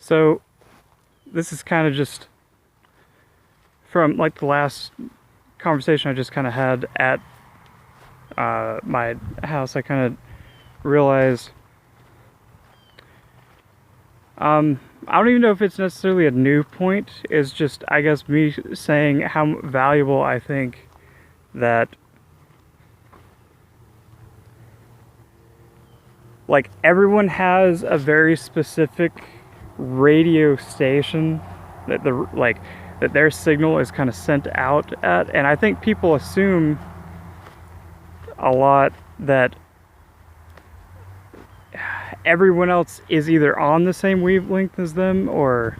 So this is kind of just from like the last conversation I just kind of had at my house. I kind of realized I don't even know if it's necessarily a new point. It's just, I guess, me saying how valuable I think that like everyone has a very specific radio station that that their signal is kind of sent out at, and I think people assume a lot that everyone else is either on the same wavelength as them or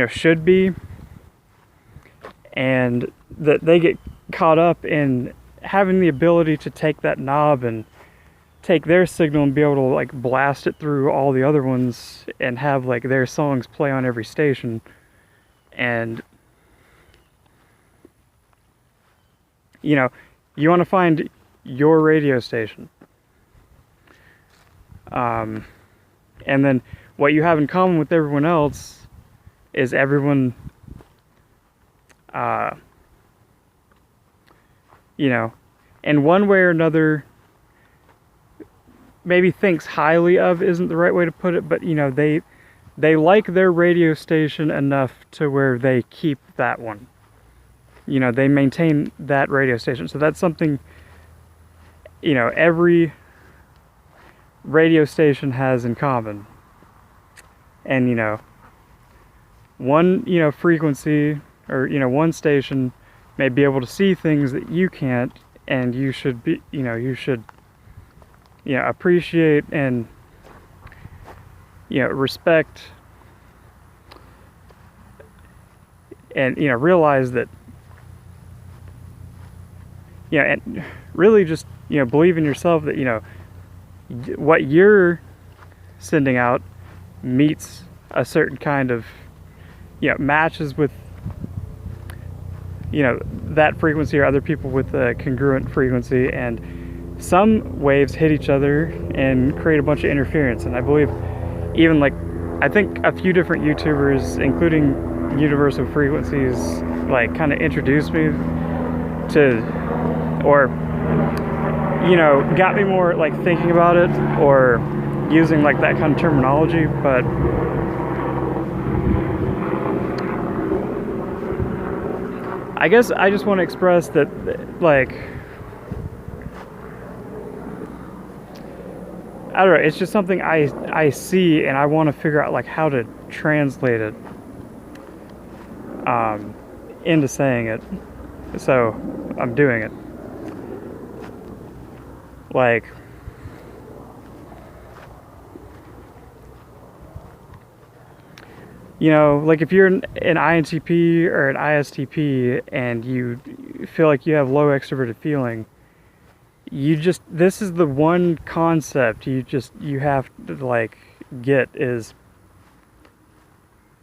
should be, and that they get caught up in having the ability to take that knob and take their signal and be able to like blast it through all the other ones and have like their songs play on every station. And you want to find your radio station, and then what you have in common with everyone else is everyone in one way or another, maybe thinks highly of isn't the right way to put it, but they like their radio station enough to where they keep that one. They maintain that radio station. So that's something every radio station has in common. And one frequency or one station may be able to see things that you can't, and you should be appreciate and respect and realize that and really just believe in yourself that what you're sending out meets a certain kind of matches with that frequency or other people with a congruent frequency, and some waves hit each other and create a bunch of interference. And I believe even I think a few different YouTubers, including Universal Frequencies, kind of introduced me to, or got me more thinking about it or using that kind of terminology. But I guess I just want to express that I don't know, it's just something I see, and I want to figure out how to translate it into saying it. So I'm doing it. If you're an INTP or an ISTP and you feel like you have low extroverted feeling, this is the one concept you have to get is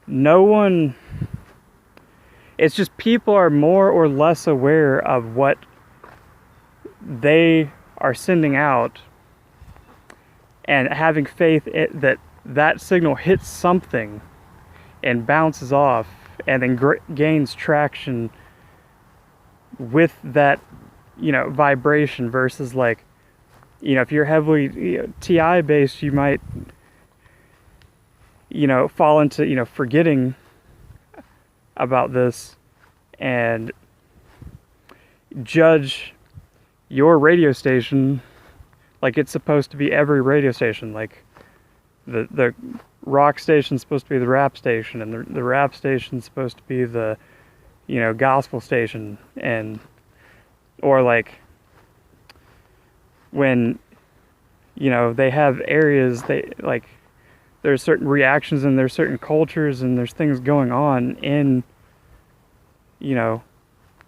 no one, it's just people are more or less aware of what they are sending out and having faith that signal hits something and bounces off and then gains traction with that vibration versus if you're heavily TI based, you might fall into forgetting about this and judge your radio station like it's supposed to be every radio station. The rock station's supposed to be the rap station, and the rap station's supposed to be the gospel station, and or when they have areas, there's certain reactions and there's certain cultures and there's things going on in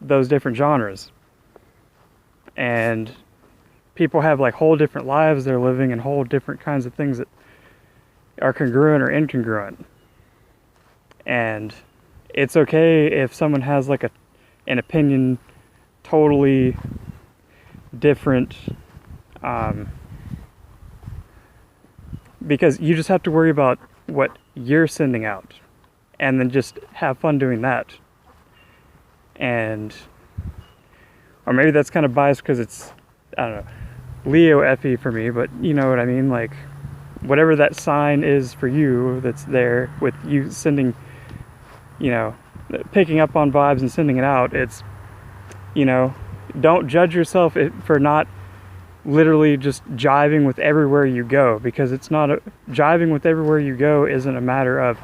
those different genres, and people have whole different lives they're living and whole different kinds of things that are congruent or incongruent. And it's okay if someone has an opinion totally different because you just have to worry about what you're sending out, and then just have fun doing that. And, or maybe that's kind of biased because it's, I don't know, Leo FE for me, but you know what I mean? Like, whatever that sign is for you that's there with you sending, you know, picking up on vibes and sending it out, it's, you know, don't judge yourself for not literally just jiving with everywhere you go, because it's not jiving with everywhere you go isn't a matter of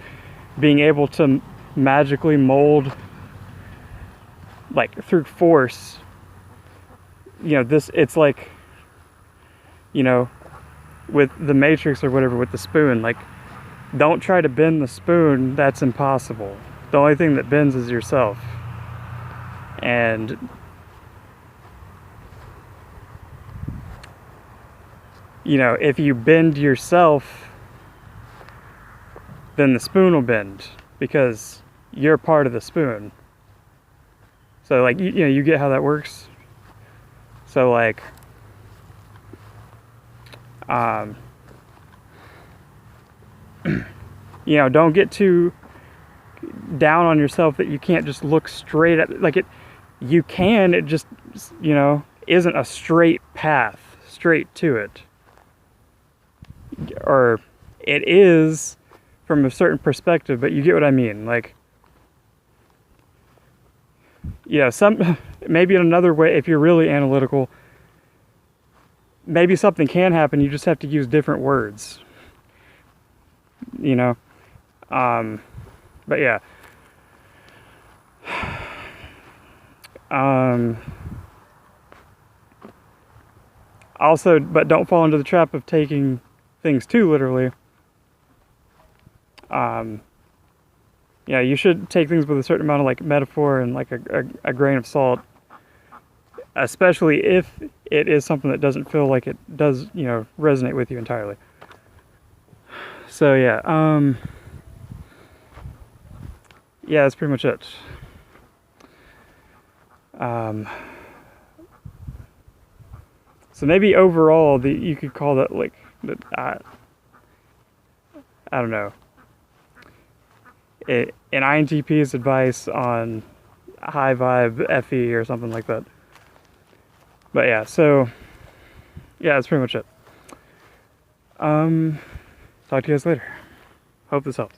being able to magically mold, like, through force, you know, this, it's like, you know, with the Matrix or whatever, with the spoon, like, don't try to bend the spoon. That's impossible. The only thing that bends is yourself. And you know, if you bend yourself, then the spoon will bend, because you're part of the spoon. So like, you know, you get how that works? So like, you know, don't get too down on yourself that you can't just look straight at, like, it, you can, it just, you know, isn't a straight path straight to it. Or it is from a certain perspective, but you get what I mean. Like, yeah, maybe in another way, if you're really analytical, maybe something can happen, you just have to use different words, you know. But yeah, also, but don't fall into the trap of taking things too literally. Yeah, you should take things with a certain amount of like metaphor and like a grain of salt, especially if it is something that doesn't feel like it does, you know, resonate with you entirely. So yeah, yeah, that's pretty much it. So maybe overall, you could call that like, I don't know, an INTP's advice on high vibe FE or something like that. But yeah, so yeah, that's pretty much it. Talk to you guys later. Hope this helps.